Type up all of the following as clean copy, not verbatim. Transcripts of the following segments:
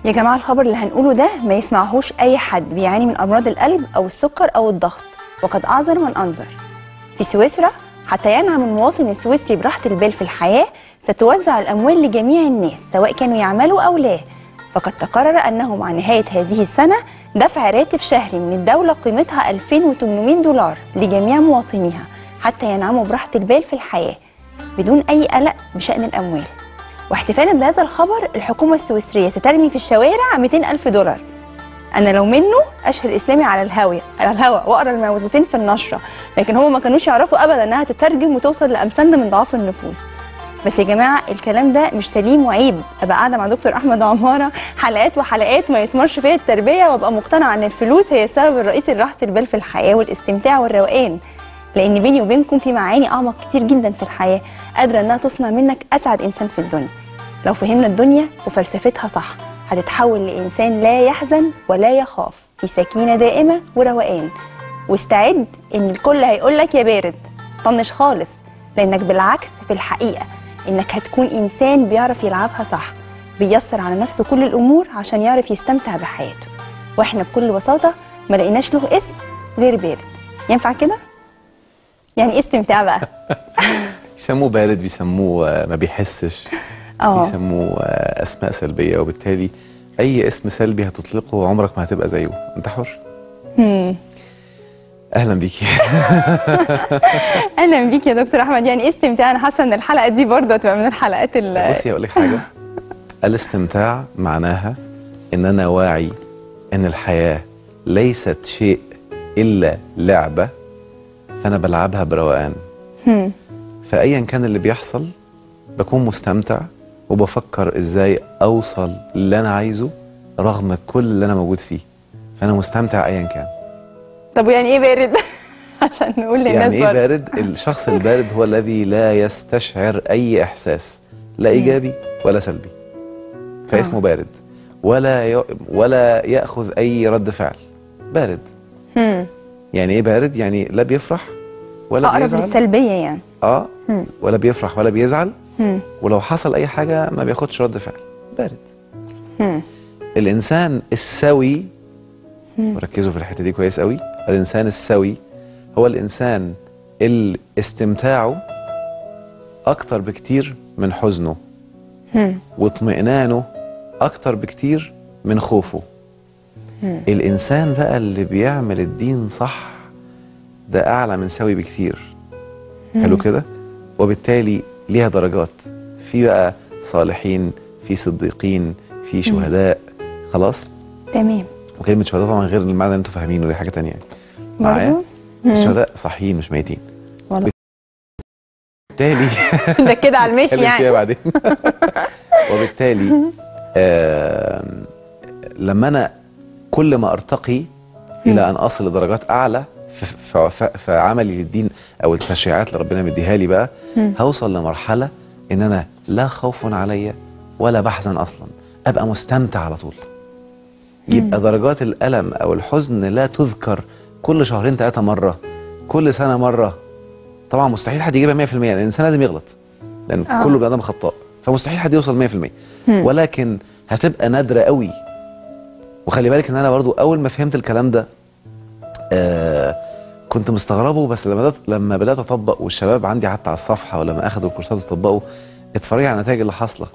يا جماعة الخبر اللي هنقوله ده ما يسمعهوش أي حد بيعاني من أمراض القلب أو السكر أو الضغط، وقد أعذر من أنذر. في سويسرا حتى ينعم المواطن السويسري براحة البال في الحياة ستوزع الأموال لجميع الناس سواء كانوا يعملوا أو لا، فقد تقرر أنه مع نهاية هذه السنة دفع راتب شهري من الدولة قيمتها 2800 دولار لجميع مواطنيها حتى ينعموا براحة البال في الحياة بدون أي قلق بشأن الأموال. واحتفالا بهذا الخبر الحكومة السويسرية سترمي في الشوارع 200,000 دولار. أنا لو منه أشهر إسلامي على الهواء وأقرأ الموعظتين في النشرة، لكن هم ما كانوش يعرفوا أبدا أنها تترجم وتوصل لأمثالنا من ضعاف النفوس. بس يا جماعة الكلام ده مش سليم، وعيب أبقى قاعدة مع دكتور أحمد عمارة حلقات وحلقات ما يتمرش فيها التربية وأبقى مقتنعة أن الفلوس هي السبب الرئيسي لراحة البال في الحياة والاستمتاع والروقان، لأن بيني وبينكم في معاني أعمق كتير جدا في الحياة قادرة أنها تصنع منك أسعد إنسان في الدنيا. لو فهمنا الدنيا وفلسفتها صح هتتحول لإنسان لا يحزن ولا يخاف، في سكينة دائمة وروقان. واستعد إن الكل هيقولك يا بارد، طنش خالص، لأنك بالعكس في الحقيقة إنك هتكون إنسان بيعرف يلعبها صح، بييسر على نفسه كل الأمور عشان يعرف يستمتع بحياته. وإحنا بكل بساطة ما لقيناش له اسم غير بارد. ينفع كده؟ يعني إيه استمتاع بقى؟ بيسموه بارد، بيسموه ما بيحسش، بيسموه اسماء سلبيه، وبالتالي اي اسم سلبي هتطلقه عمرك ما هتبقى زيه، انت حر. اهلا بيكي. اهلا بيكي يا دكتور احمد. يعني ايه استمتاع؟ انا حاسه ان الحلقه دي برضه هتبقى من الحلقات بصي هقول لك حاجه. الاستمتاع معناها ان انا واعي ان الحياه ليست شيء الا لعبه، فانا بلعبها بروقان. فايا كان اللي بيحصل بكون مستمتع وبفكر ازاي اوصل اللي انا عايزه رغم كل اللي انا موجود فيه، فانا مستمتع ايا كان. طب ويعني ايه بارد؟ عشان نقول للناس يعني ايه برضه. بارد؟ الشخص البارد هو الذي لا يستشعر اي احساس، لا ايجابي ولا سلبي، فاسمه بارد. ولا ياخذ اي رد فعل. بارد. يعني ايه بارد؟ يعني لا بيفرح ولا اقرب بيزعل. للسلبيه يعني. ولا بيفرح ولا بيزعل. ولو حصل اي حاجه ما بياخدش رد فعل. بارد. الانسان السوي، وركزوا في الحته دي كويس قوي، الانسان السوي هو الانسان اللي استمتاعه اكتر بكتير من حزنه، واطمئنانه اكتر بكتير من خوفه. الانسان بقى اللي بيعمل الدين صح ده اعلى من سوي بكتير. حلو كده؟ وبالتالي ليها درجات، في بقى صالحين، في صديقين، في شهداء. خلاص؟ تمام. وكلمة شهداء طبعا غير المعنى اللي انتوا فاهمينه، دي حاجة تانية يعني. معايا؟ الشهداء صحيين مش ميتين. والله. وبالتالي ده كده على المشي يعني. بعدين. وبالتالي لما انا كل ما ارتقي الى ان اصل لدرجات اعلى في عملي للدين او التشريعات اللي ربنا مديها لي بقى، هوصل لمرحله ان انا لا خوف عليا ولا بحزن اصلا، ابقى مستمتع على طول. يبقى درجات الالم او الحزن لا تذكر كل شهرين 3 مره، كل سنه مره. طبعا مستحيل حد يجيبها 100%، لان الانسان لازم يغلط، لان كله بني ادم خطاء، فمستحيل حد يوصل 100%. ولكن هتبقى نادره قوي. وخلي بالك ان انا برضو اول ما فهمت الكلام ده كنت مستغربه، بس لما بدات اطبق، والشباب عندي حتى على الصفحه ولما اخذوا الكورسات وطبقوا، اتفرجوا على النتائج اللي حاصله.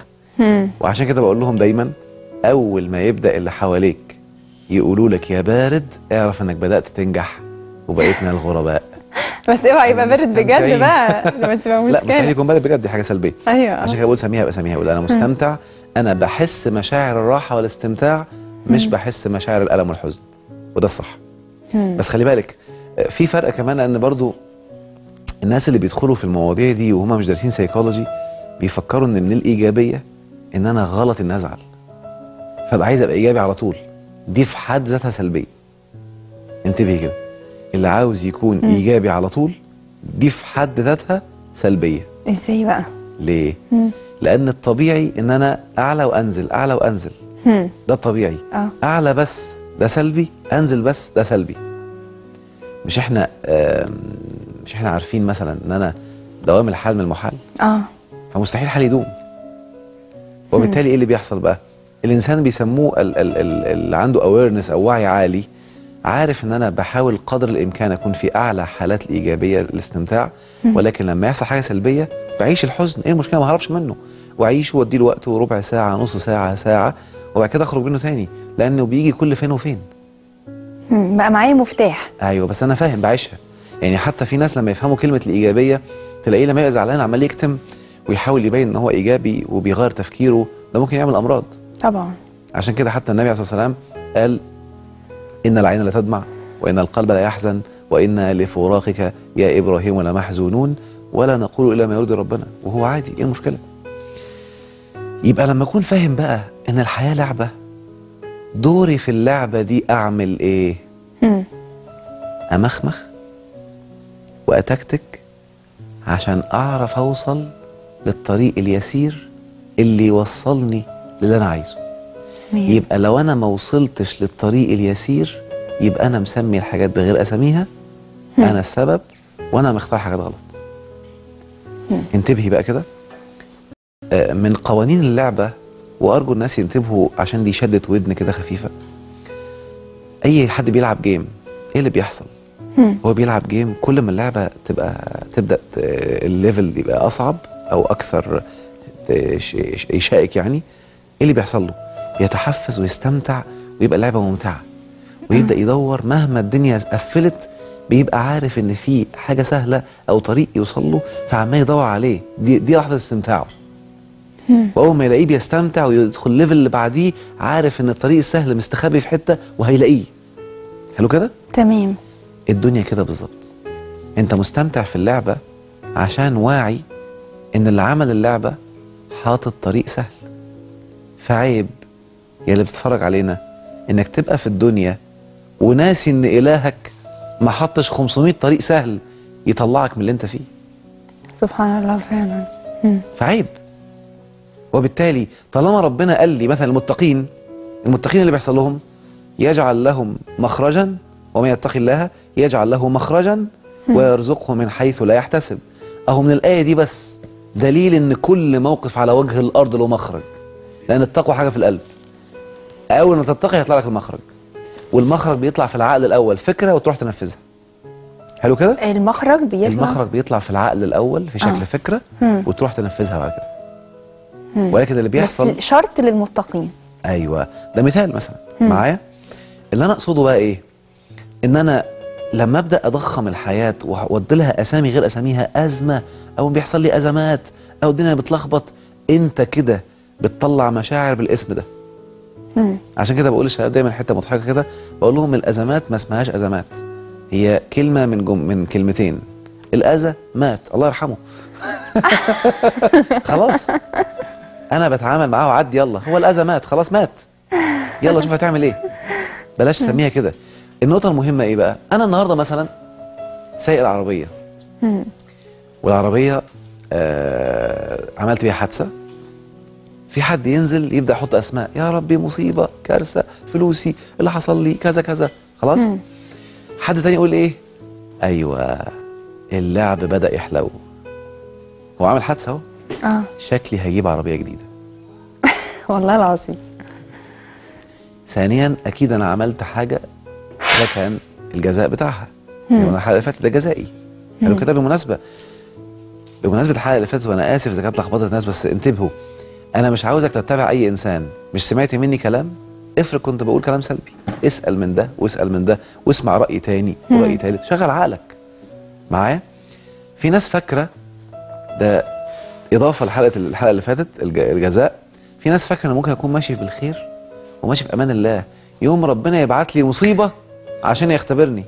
وعشان كده بقول لهم دايما اول ما يبدا اللي حواليك يقولوا لك يا بارد، اعرف انك بدات تنجح وبقيت من الغرباء. بس اوعى يبقى بارد بجد بقى، لما تبقى مشكله. لا مستحيل يكون بارد بجد، دي حاجه سلبيه. ايوه. عشان كده بقول سميها باساميها، بقول انا مستمتع، انا بحس مشاعر الراحه والاستمتاع، مش بحس مشاعر الالم والحزن، وده الصح. بس خلي بالك في فرق كمان، ان برضو الناس اللي بيدخلوا في المواضيع دي وهم مش دارسين سيكولوجي بيفكروا ان من الايجابيه ان انا غلط ان ازعل، فابقى عايز ابقى ايجابي على طول. دي في حد ذاتها سلبيه. انتبهي كده، اللي عاوز يكون ايجابي على طول دي في حد ذاتها سلبيه. ازاي بقى؟ ليه؟ لان الطبيعي ان انا اعلى وانزل، اعلى وانزل. ده الطبيعي. اعلى بس ده سلبي، انزل بس ده سلبي. مش احنا عارفين مثلا ان انا دوام الحال من المحال؟ فمستحيل حال يدوم. وبالتالي ايه اللي بيحصل بقى؟ الانسان بيسموه اللي عنده awareness او وعي عالي، عارف ان انا بحاول قدر الامكان اكون في اعلى حالات الايجابيه الاستمتاع، ولكن لما يحصل حاجه سلبيه بعيش الحزن، ايه المشكله؟ ما هربش منه واعيشه وادي له وقته ربع ساعه، نص ساعه، ساعه، وبعد كده اخرج منه تاني، لانه بيجي كل فين وفين. بقى معايا مفتاح. ايوه بس انا فاهم بعيشها. يعني حتى في ناس لما يفهموا كلمه الايجابيه تلاقيه لما يبقى زعلان عمال يكتم ويحاول يبين ان هو ايجابي وبيغير تفكيره، ده ممكن يعمل امراض. طبعا. عشان كده حتى النبي عليه الصلاه والسلام قال: ان العين لتدمع وان القلب لا يحزن وانا لفراقك يا ابراهيم لمحزونون ولا نقول الا ما يرضي ربنا. وهو عادي، ايه المشكله؟ يبقى لما اكون فاهم بقى ان الحياه لعبه، دوري في اللعبه دي اعمل ايه؟ امخمخ واتكتك عشان اعرف اوصل للطريق اليسير اللي يوصلني للي انا عايزه. يبقى لو انا ما وصلتش للطريق اليسير يبقى انا مسمي الحاجات بغير اساميها، انا السبب وانا مختار حاجات غلط. انتبهي بقى كده. من قوانين اللعبه، وارجو الناس ينتبهوا عشان دي شدة ودن كده خفيفه. اي حد بيلعب جيم، ايه اللي بيحصل؟ هو بيلعب جيم، كل ما اللعبه تبدا الليفل يبقى اصعب او اكثر يشائك، يعني ايه اللي بيحصل له؟ يتحفز ويستمتع ويبقى اللعبه ممتعه، ويبدا يدور مهما الدنيا قفلت، بيبقى عارف ان في حاجه سهله او طريق يوصل له، فعمال يدور عليه. دي لحظه استمتاعه. واول ما يلاقيه بيستمتع ويدخل الليفل اللي بعديه، عارف ان الطريق السهل مستخبي في حته وهيلاقيه. حلو كده؟ تمام. الدنيا كده بالظبط. انت مستمتع في اللعبه عشان واعي ان اللي عمل اللعبه حاطط طريق سهل. فعيب يا اللي بتتفرج علينا انك تبقى في الدنيا وناسي ان الهك ما حطش 500 طريق سهل يطلعك من اللي انت فيه. سبحان الله فعلا. فعيب. وبالتالي طالما ربنا قال لي مثلا المتقين اللي بيحصل لهم يجعل لهم مخرجا ومن يتقي الله يجعل له مخرجا ويرزقه من حيث لا يحتسب. اهو من الآية دي بس دليل ان كل موقف على وجه الارض له مخرج، لان التقوى حاجة في القلب. اول ما تتقي هيطلع لك المخرج، والمخرج بيطلع في العقل الاول فكرة وتروح تنفذها. حلو كده؟ المخرج بيطلع في العقل الاول في شكل فكرة وتروح تنفذها بعد كده. ولكن اللي بيحصل بس شرط للمتقين. ايوه، ده مثال مثلا معايا. اللي انا اقصده بقى ايه؟ ان انا لما ابدا اضخم الحياه وادي لها اسامي غير اساميها، ازمه او بيحصل لي ازمات او الدنيا بتلخبط، انت كده بتطلع مشاعر بالاسم ده. عشان كده بقول للشباب دايما حته مضحكه كده، بقول لهم الازمات ما اسمهاش ازمات، هي كلمه من كلمتين. الاذى مات، الله يرحمه. خلاص انا بتعامل معاه وعدي، يلا هو الاذى مات، خلاص مات، يلا شوف هتعمل ايه. بلاش تسميها كده. النقطه المهمه ايه بقى؟ انا النهارده مثلا سايق العربيه، والعربيه عملت بيها حادثه، في حد ينزل يبدا يحط اسماء، يا ربي مصيبه، كارثه، فلوسي، اللي حصل لي كذا كذا، خلاص. حد تاني يقول ايه؟ ايوه اللعب بدا يحلو، هو عامل حادثه اهو، شكلي هجيب عربيه جديده. والله العظيم. ثانيا اكيد انا عملت حاجه ده كان الجزاء بتاعها. يعني الحلقه اللي فاتت ده جزائي. قالوا كده بمناسبه الحلقه اللي فاتت، وانا اسف اذا كانت لخبطت الناس، بس انتبهوا، انا مش عاوزك تتبع اي انسان. مش سمعت مني كلام، افرض كنت بقول كلام سلبي، اسال من ده واسال من ده واسمع راي تاني وراي تالت، شغل عقلك معايا. في ناس فاكره، ده اضافه الحلقه اللي فاتت الجزاء، في ناس فاكره ان ممكن اكون ماشي بالخير وماشي في امان الله، يوم ربنا يبعت لي مصيبه عشان يختبرني.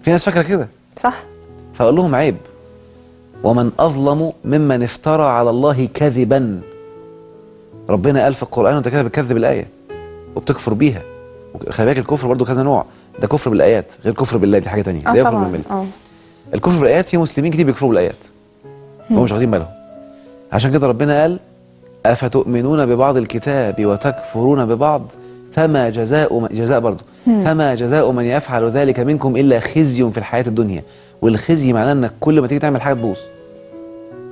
في ناس فاكره كده، صح. فاقول لهم عيب. ومن اظلم ممن افترى على الله كذبا. ربنا قال في القران وانت كده بتكذب الايه وبتكفر بيها. خلي بالك الكفر برضه كذا نوع، ده كفر بالايات غير كفر بالله، دي حاجه ثانيه. ده يكفر بالمله. الكفر بالايات في مسلمين كتير بيكفروا بالايات هم مش واخدين بالهم. عشان كده ربنا قال افتؤمنون ببعض الكتاب وتكفرون ببعض فما جزاء برضه فما جزاء من يفعل ذلك منكم الا خزي في الحياه الدنيا. والخزي معناه انك كل ما تيجي تعمل حاجه تبوظ.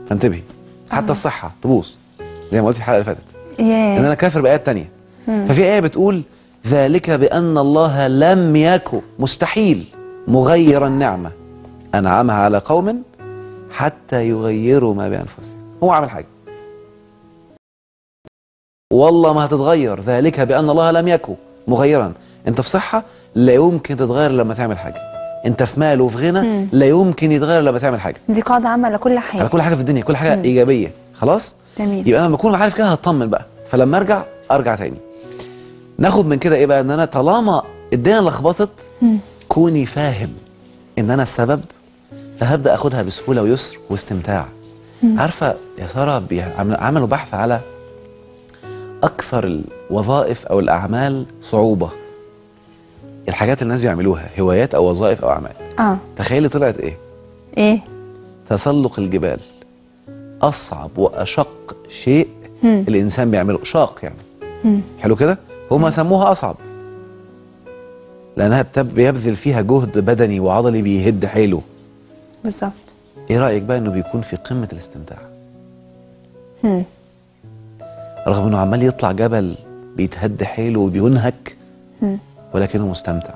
فانتبهي، حتى الصحه تبوظ زي ما قلت في الحلقه اللي فاتت. ان انا كافر بايات تانية. ففي ايه بتقول ذلك بان الله لم يكن، مستحيل، مغير النعمه انعمها على قوم حتى يغيروا ما بانفسهم. هو عمل حاجه والله ما هتتغير. ذلك بان الله لم يكن مغيرا. انت في صحه لا يمكن تتغير لما تعمل حاجه. انت في مال وفي غنى لا يمكن يتغير لما تعمل حاجه. دي قاعده عامه على كل حاجه، على كل حاجه في الدنيا، كل حاجه ايجابيه. خلاص تمام. يبقى انا لما اكون عارف كده هطمن بقى، فلما ارجع تاني. ناخد من كده ايه بقى؟ ان انا طالما الدنيا لخبطت كوني فاهم ان انا السبب، فهبدا اخدها بسهوله ويسر واستمتاع. عارفه يا ساره عملوا بحث على اكثر الوظائف او الاعمال صعوبه، الحاجات اللي الناس بيعملوها، هوايات او وظائف او اعمال. تخيلي طلعت ايه؟ تسلق الجبال. اصعب واشق شيء الانسان بيعمله، شاق يعني. حلو كده؟ هما سموها اصعب لانها بيبذل فيها جهد بدني وعضلي بيهد حيله. بالظبط. ايه رايك بقى انه بيكون في قمه الاستمتاع؟ رغم انه عمال يطلع جبل بيتهد حيله وبينهك ولكنه مستمتع.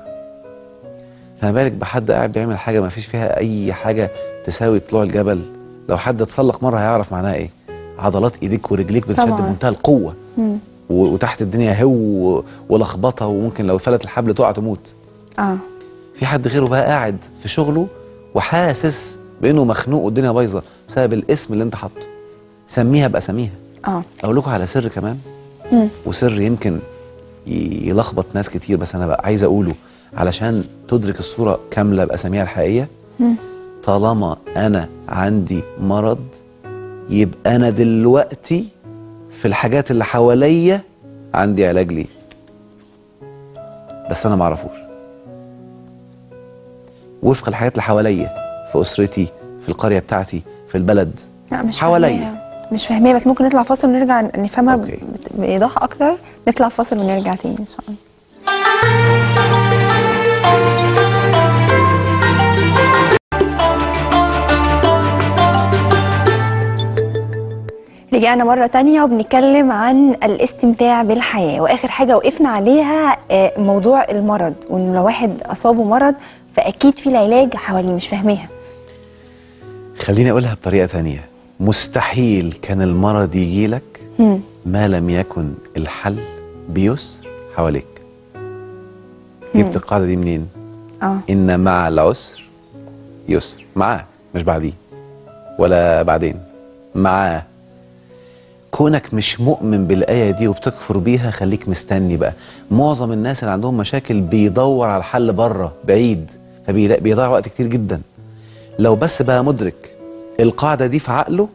فما بالك بحد قاعد بيعمل حاجه ما فيش فيها اي حاجه تساوي طلوع الجبل. لو حد اتسلق مره هيعرف معناها ايه. عضلات ايديك ورجليك بتشد بمنتهى القوه، وتحت الدنيا هو ولخبطه، وممكن لو فلت الحبل تقع تموت. في حد غيره بقى قاعد في شغله وحاسس بانه مخنوق والدنيا بايظه بسبب الاسم اللي انت حاطه. سميها بقى سميها. اقول لكم على سر كمان، وسر يمكن يلخبط ناس كتير، بس انا بقى عايز اقوله علشان تدرك الصوره كامله باساميها الحقيقيه. طالما انا عندي مرض يبقى انا دلوقتي في الحاجات اللي حواليا عندي علاج ليه، بس انا ما اعرفوش. وفق الحاجات اللي حواليا، في اسرتي، في القريه بتاعتي، في البلد. لا مش حواليا مش فاهماه، بس ممكن نطلع فاصل ونرجع نفهمها بايضاح اكتر. نطلع فاصل ونرجع تاني ان شاء الله. رجعنا مرة تانية وبنتكلم عن الاستمتاع بالحياة، وآخر حاجة وقفنا عليها موضوع المرض، وإن لو واحد أصابه مرض فأكيد في العلاج حواليه. مش فاهميها. خليني أقولها بطريقة تانية. مستحيل كان المرض يجيلك ما لم يكن الحل بيسر حواليك. جبت القاعدة دي منين؟ إن مع العسر يسر. معاه، مش بعديه ولا بعدين، معاه. كونك مش مؤمن بالآية دي وبتكفر بيها خليك مستني بقى. معظم الناس اللي عندهم مشاكل بيدور على الحل بره بعيد، فبيضيع وقت كتير جدا. لو بس بقى مدرك القاعدة دي في عقله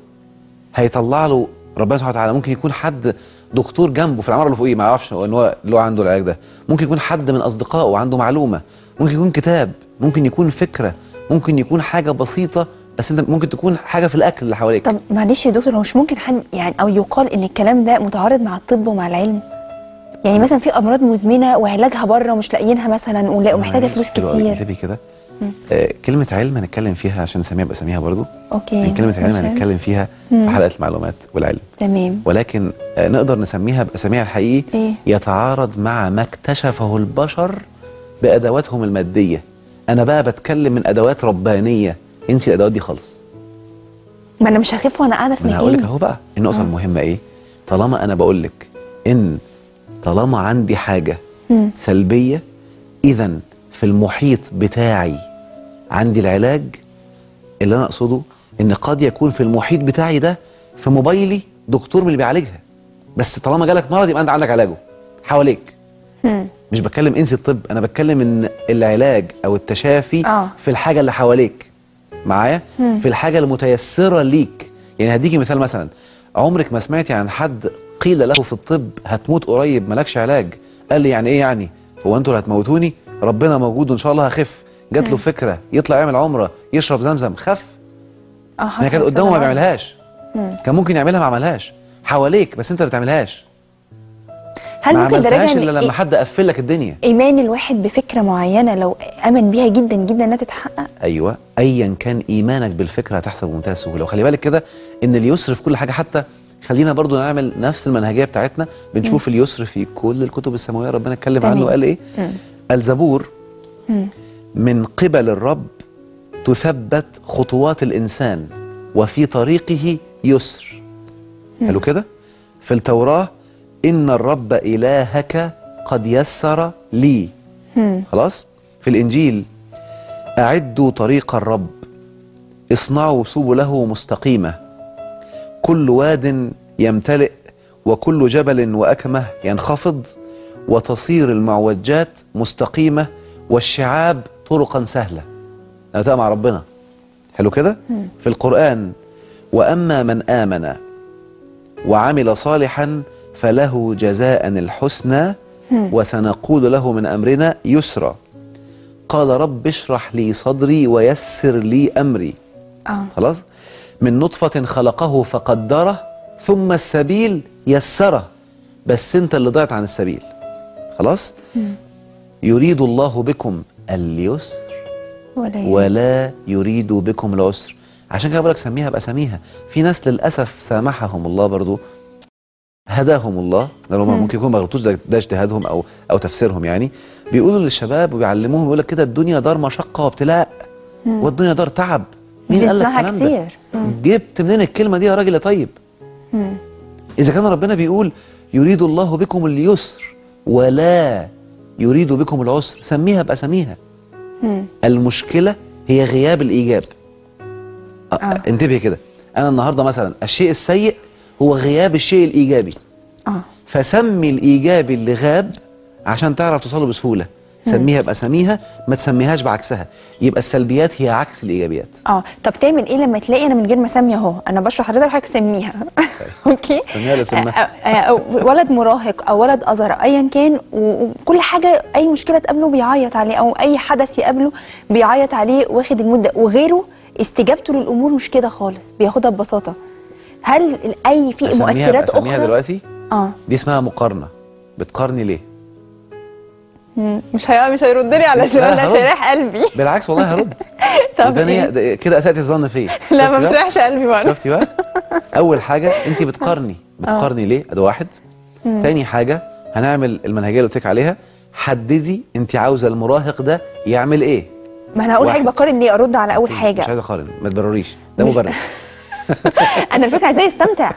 هيطلع له ربنا سبحانه وتعالى. ممكن يكون حد دكتور جنبه في العمارة اللي فوقيه ما يعرفش ان هو له عنده العلاج ده. ممكن يكون حد من أصدقائه وعنده معلومة، ممكن يكون كتاب، ممكن يكون فكرة، ممكن يكون حاجة بسيطة، بس انت ممكن تكون حاجه في الاكل اللي حواليك. طب معلش يا دكتور، هو مش ممكن حد يعني او يقال ان الكلام ده متعارض مع الطب ومع العلم؟ يعني مثلا في امراض مزمنه وعلاجها بره ومش لاقيينها مثلا، ومحتاجه فلوس كتير. اكتبي كده. كلمه علم هنتكلم فيها عشان نسميها باساميها برضو. اوكي. يعني كلمه علم هنتكلم فيها في حلقه المعلومات والعلم. تمام. ولكن نقدر نسميها باساميها الحقيقي. يتعارض مع ما اكتشفه البشر بادواتهم الماديه. انا بقى بتكلم من ادوات ربانيه، انسي الادوات دي خالص. ما انا مش هخف وانا قاعده في مكاني. انا هقول لك اهو بقى النقطه المهمه ايه. طالما انا بقول لك ان طالما عندي حاجه سلبيه، اذا في المحيط بتاعي عندي العلاج. اللي انا اقصده ان قد يكون في المحيط بتاعي ده في موبايلي دكتور من اللي بيعالجها، بس طالما جالك مرض يبقى انت عندك علاجه حواليك. مش بتكلم انسي الطب، انا بتكلم ان العلاج او التشافي في الحاجه اللي حواليك معايا، في الحاجه المتيسره ليك. يعني هديكي مثال، مثلا عمرك ما سمعتي عن حد قيل له في الطب هتموت قريب مالكش علاج؟ قال لي يعني ايه يعني؟ هو انتوا اللي هتموتوني؟ ربنا موجود وان شاء الله هخف. جات له فكره يطلع يعمل عمره يشرب زمزم خف. هي كانت قدامه ما بيعملهاش. كان ممكن يعملها ما عملهاش. حواليك بس انت ما بتعملهاش. هل ممكن ده راجع الا لما حد قفل لك الدنيا؟ ايمان الواحد بفكره معينه لو امن بيها جدا جدا انها تتحقق. ايوه، ايا كان ايمانك بالفكره هتحصل بمنتهى السهوله. وخلي بالك كده ان اليسر في كل حاجه، حتى خلينا برضو نعمل نفس المنهجيه بتاعتنا، بنشوف اليسر في كل الكتب السماويه ربنا اتكلم تمام. عنه وقال ايه. الزبور من قبل الرب تثبت خطوات الانسان وفي طريقه يسر. حلو كده. في التوراه ان الرب الهك قد يسر لي. خلاص. في الانجيل اعدوا طريق الرب اصنعوا سبله مستقيمه، كل واد يمتلئ وكل جبل وأكمه ينخفض، وتصير المعوجات مستقيمة والشعاب طرقا سهلة. أنا مع ربنا. حلو كده. في القرآن وأما من آمن وعمل صالحا فله جزاء الحسنى وسنقول له من أمرنا يسرا. قال رب اشرح لي صدري ويسر لي أمري. خلاص. من نطفة خلقه فقدره ثم السبيل يسره، بس انت اللي ضيعت عن السبيل. خلاص. يريد الله بكم اليسر ولا يريد بكم العسر. عشان كده بقولك سميها بأساميها. في ناس للأسف سامحهم الله برضو، هداهم الله، لأنهم ممكن يكونوا ما غلطوش، ده اجتهادهم أو تفسيرهم يعني. بيقولوا للشباب وبيعلموهم، يقول لك كده الدنيا دار مشقة وابتلاء والدنيا دار تعب. مين قال لك الكلام ده؟ جبت منين الكلمة دي يا راجل يا طيب؟ إذا كان ربنا بيقول يريد الله بكم اليسر ولا يريد بكم العسر، سميها بأساميها. المشكلة هي غياب الإيجاب. انتبهي كده. أنا النهاردة مثلا الشيء السيء هو غياب الشيء الإيجابي. فسمي الإيجابي اللي غاب عشان تعرف توصله بسهولة. سميها بأساميها، ما تسميهاش بعكسها. يبقى السلبيات هي عكس الإيجابيات. طب تعمل إيه لما تلاقي أنا من غير ما أسمي أهو، أنا بشرح حضرتك سميها. أوكي. سميها ولا سمها؟ ولد مراهق أو ولد أزهر أيا كان، وكل حاجة أي مشكلة تقابله بيعيط عليه، أو أي حدث يقابله بيعيط عليه، واخد المدة، وغيره استجابته للأمور مش كده خالص، بياخدها ببساطة. هل أي في مؤثرات أخرى؟ أسميها دلوقتي؟ دي اسمها مقارنة. بتقارني ليه؟ مش هيرد لي على سؤال ده، شارح قلبي. بالعكس والله هرد. طب إيه؟ كده اسأتي الظن فيا. لا ما بتريحش قلبي بقى. شفتي بقى؟ اول حاجه انت بتقارني ليه؟ ده واحد. تاني حاجه هنعمل المنهجيه اللي قلت لك عليها. حددي انت عاوزه المراهق ده يعمل ايه. ما انا اول حاجه بقارن ليه، ارد على اول حاجه. مش عايزه اقارن، ما تبرريش، ده مبرر. انا الفكره عايزاه يستمتع.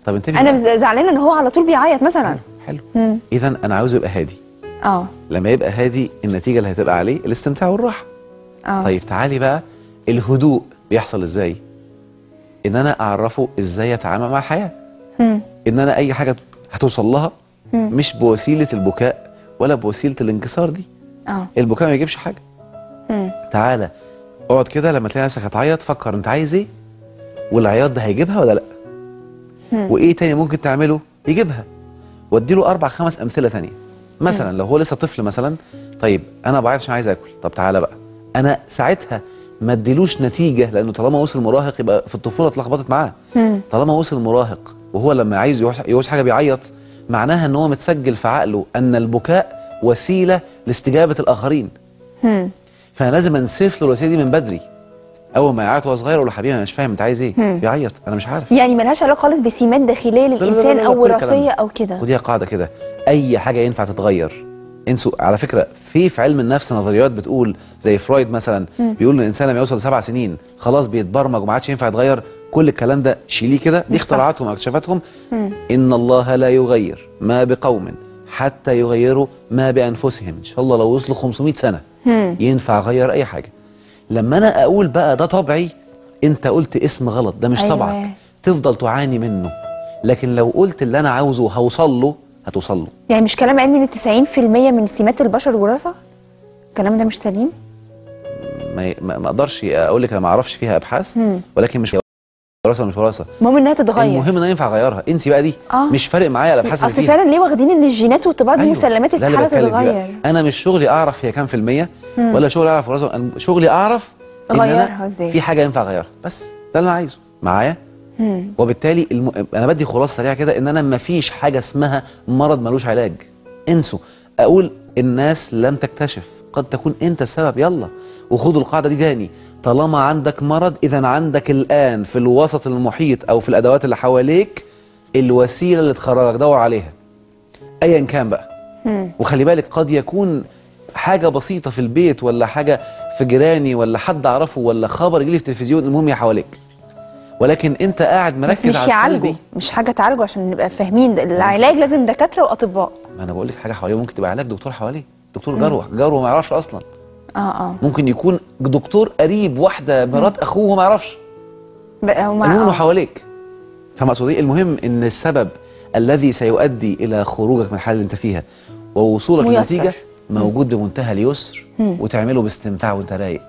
طب انتبهي. انا زعلانه ان هو على طول بيعيط مثلا. حلو. اذا انا عاوزه يبقى هادي. لما يبقى هادي النتيجه اللي هتبقى عليه الاستمتاع والراحه. طيب تعالي بقى، الهدوء بيحصل ازاي؟ ان انا اعرفه ازاي يتعامل مع الحياه. ان انا اي حاجه هتوصل لها مش بوسيله البكاء ولا بوسيله الانكسار دي. البكاء ما يجيبش حاجه. تعالى اقعد كده، لما تلاقي نفسك هتعيط فكر انت عايز ايه، والعياط ده هيجيبها ولا لا. وايه تاني ممكن تعمله يجيبها، واديله 4 5 امثله تانيه. مثلا لو هو لسه طفل مثلا، طيب انا بعيط عشان عايز اكل، طب تعالى بقى انا ساعتها ما اديلوش نتيجه، لانه طالما وصل مراهق يبقى في الطفوله اتلخبطت معاه. طالما وصل مراهق وهو لما عايز يعوز حاجه بيعيط، معناها ان هو متسجل في عقله ان البكاء وسيله لاستجابه الاخرين. فانا لازم انسف له الوسيله دي من بدري. اول ما يعيط وهو صغير اقول له حبيبي انا مش فاهم انت عايز ايه؟ بيعيط انا مش عارف. يعني ملهاش علاقه خالص بسمات داخليه للانسان او وراثيه او كده. ودي قاعده كده، اي حاجه ينفع تتغير. انسوا على فكره، في علم النفس نظريات بتقول زي فرويد مثلا بيقول ان الانسان لما يوصل 7 سنين خلاص بيتبرمج وما عادش ينفع يتغير. كل الكلام ده شيليه كده، دي اختراعاتهم واكتشافاتهم. ان الله لا يغير ما بقوم حتى يغيروا ما بانفسهم. ان شاء الله لو وصلوا 500 سنه ينفع اغير اي حاجه. لما انا اقول بقى ده طبعي، انت قلت اسم غلط، ده مش طبعك، تفضل تعاني منه. لكن لو قلت اللي انا عاوزه هوصل له، هتوصل له. يعني مش كلام علمي ان 90% من سمات البشر وراثه؟ الكلام ده مش سليم؟ ما اقدرش اقول لك، انا ما اعرفش فيها ابحاث، ولكن مش وراثه مش وراثه، المهم انها تتغير. المهم ان انا ينفع اغيرها. انسي بقى دي. مش فارق معايا الابحاث اللي فيها. اصل فعلا ليه واخدين ان الجينات والطباع دي مسلمات استحاله تتغير. انا مش شغلي اعرف هي كام في الميه، ولا شغلي اعرف وراثه، شغلي اعرف غيرها ازاي، في حاجه ينفع اغيرها، بس ده اللي انا عايزه معايا. وبالتالي انا بدي خلاصه سريعه كده، ان انا ما فيش حاجه اسمها مرض ملوش علاج. انسوا اقول الناس لم تكتشف، قد تكون انت السبب. يلا وخدوا القاعده دي تاني، طالما عندك مرض اذا عندك الان في الوسط المحيط او في الادوات اللي حواليك الوسيله اللي تخرجك، دور عليها ايا كان بقى. وخلي بالك قد يكون حاجه بسيطه في البيت، ولا حاجه في جيراني، ولا حد اعرفه، ولا خبر يجي لي في التلفزيون، المهم حواليك، ولكن انت قاعد مركز بس مش على يعالجوا، السلبي. مش حاجه تعالجوا، عشان نبقى فاهمين العلاج لازم دكاتره واطباء. ما انا بقول لك حاجه حواليه ممكن تبقى علاج دكتور حواليه، دكتور جروه ما يعرفش اصلا. ممكن يكون دكتور قريب واحده مرات اخوه وما يعرفش. المهم حواليك. فما اقصد المهم ان السبب الذي سيؤدي الى خروجك من الحاله اللي انت فيها ووصولك لنتيجه موجود بمنتهى اليسر، وتعمله باستمتاع وانت رايق.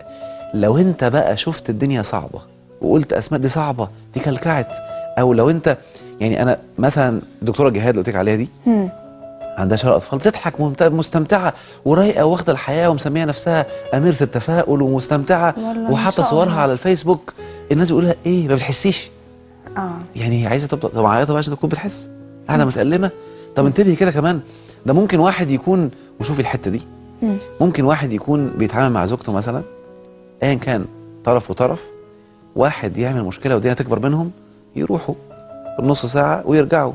لو انت بقى شفت الدنيا صعبه وقلت اسماء دي صعبه، دي كلكعت، او لو انت يعني انا مثلا دكتوره جهاد اللي قلت لك عليها دي عندها شلل اطفال، بتضحك مستمتعه ورايقه واخده الحياه ومسميه نفسها اميره التفاؤل ومستمتعه، وحاطه صورها على الفيسبوك. الناس بيقولها ايه، ما بتحسيش؟ يعني هي عايزه طب عيطه عشان تكون بتحس، قاعده متألمه. طب انتبهي كده كمان، ده ممكن واحد يكون، وشوفي الحته دي، ممكن واحد يكون بيتعامل مع زوجته مثلا ايا كان طرف وطرف، واحد يعمل مشكله والدنيا تكبر بينهم، يروحوا نص ساعه ويرجعوا.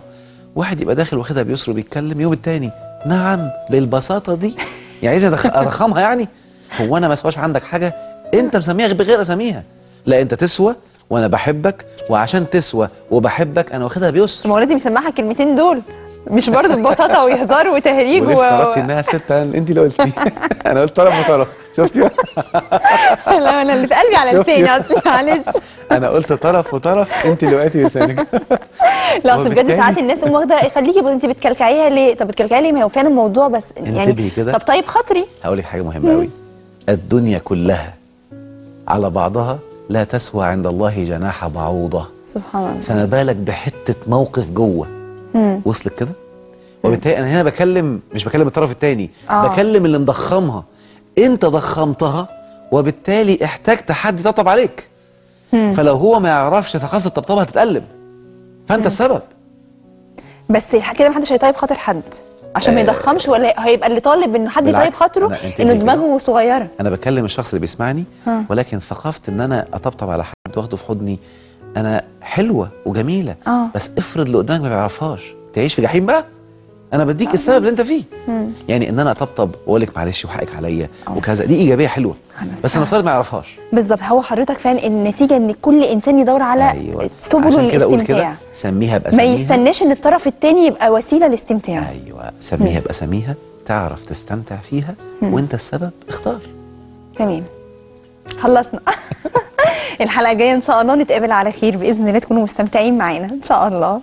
واحد يبقى داخل واخدها بيسر بيتكلم، يوم التاني نعم بالبساطه دي، يعني عايز اضخمها يعني. هو انا ما اسواش عندك حاجه انت مسميها بغير اساميها؟ لا انت تسوى وانا بحبك، وعشان تسوى وبحبك انا واخدها بيسر. ما هو لازم يسمعها الكلمتين دول، مش برضه ببساطه وهزار وتهريج افتكرت انها ست، انت اللي قلتي. انا قلت طرف وطرف، شفتي؟ لا انا اللي في قلبي على لساني اصلي، معلش. انا قلت طرف وطرف، انت اللي وقعتي لسانك. لا اصل بجد ساعات الناس تقوم واخده، خليكي انت بتكلكعيها ليه؟ طب بتكلكعيها ليه؟ ما هو فعلا الموضوع بس يعني كده. طب طيب خاطري هقول لك حاجه مهمه قوي، الدنيا كلها على بعضها لا تسوى عند الله جناح بعوضه. سبحان الله. فما بالك بحته موقف جوه وصلك كده؟ وبالتالي انا هنا مش بكلم الطرف الثاني، بكلم اللي مضخمها. انت ضخمتها وبالتالي احتجت حد يطبطب عليك. فلو هو ما يعرفش ثقافه الطبطبه هتتقلب، فانت السبب. بس كده ما حدش هيطيب خاطر حد عشان ما يضخمش، ولا هيبقى اللي طالب ان حد يطيب خاطره انه دماغه صغيره. انا بكلم الشخص اللي بيسمعني، ولكن ثقافه ان انا اطبطب على حد واخده في حضني انا حلوه وجميله. بس افرض اللي قدامك ما بيعرفهاش، تعيش في جحيم بقى. انا بديك السبب اللي انت فيه. يعني ان انا اطبطب واقول لك معلش وحقك عليا وكذا، دي ايجابيه حلوه، بس نفترض ما يعرفهاش. بالظبط. هو حضرتك فعلا النتيجه ان كل انسان يدور على سبل الاستمتاع. سميها باساميها، ما يستناش ان الطرف الثاني يبقى وسيله لاستمتاع. ايوه سميها باساميها، تعرف تستمتع فيها وانت السبب، اختار. تمام، خلصنا. الحلقه الجايه ان شاء الله نتقابل على خير باذن الله، تكونوا مستمتعين معانا ان شاء الله.